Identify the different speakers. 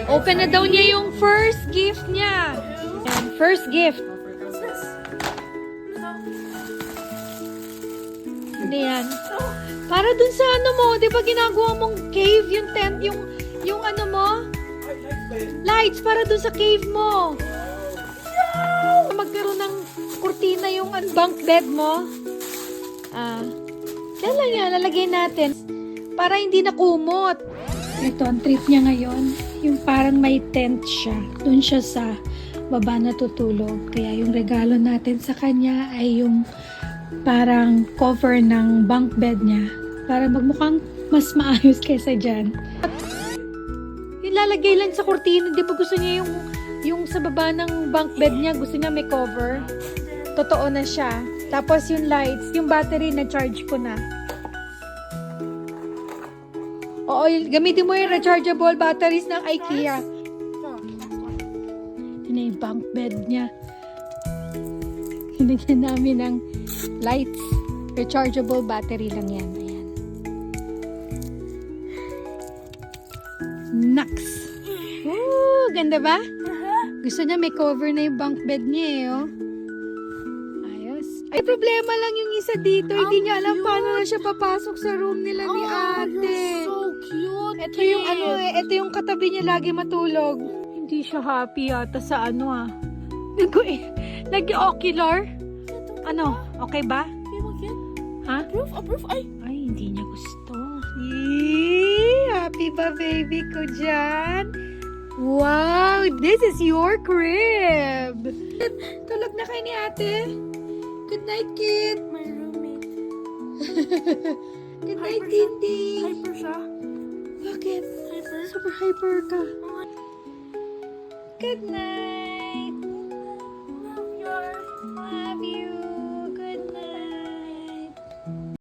Speaker 1: Open na daw niya yung first gift niya. Yan, first gift. Hindi yan. Para dun sa ano mo, di ba ginagawa mong cave, yung tent, yung ano mo? Lights, para dun sa cave mo. Magkaroon ng kurtina yung bunk bed mo. Yan lang yan, lalagay natin. Para hindi na kumot. Ito, ang trip niya ngayon, yung parang may tent siya. Doon siya sa baba natutulog. Kaya yung regalo natin sa kanya ay yung parang cover ng bunk bed niya. Para magmukhang mas maayos kaysa dyan. Ilalagay lang sa kurtina. Di ba gusto niya yung sa baba ng bunk bed niya, gusto niya may cover. Totoo na siya. Tapos yung lights, yung battery na charge ko na. Oo, gamitin mo yung rechargeable batteries ng IKEA. Yun na yung bunk bed niya. Hinagyan namin ng lights. Rechargeable battery lang yan. Ayan. Nux. Woo! Ganda ba? Gusto niya may cover na yung bunk bed niya eh, oh. Ayos. Ay, problema lang yung isa dito. Hindi niya alam paano na siya papasok sa room nila ni ate.
Speaker 2: So cute.
Speaker 1: Ito yung ano eh, ito yung katabi niya lagi matulog. Hindi siya happy yata sa ano ah. Nag-ocular? Ano? Okay ba? Ha?
Speaker 2: Approve. Ay,
Speaker 1: hindi niya gusto. Eee, happy ba baby ko dyan? Wow, this is your crib. Tulog na kayo ni ate. Good night, kid.
Speaker 2: my roommate.
Speaker 1: Good night, Tindy.
Speaker 2: Hyper siya.
Speaker 1: Bakit?
Speaker 2: Hyper.
Speaker 1: Super hyper ka. Good night.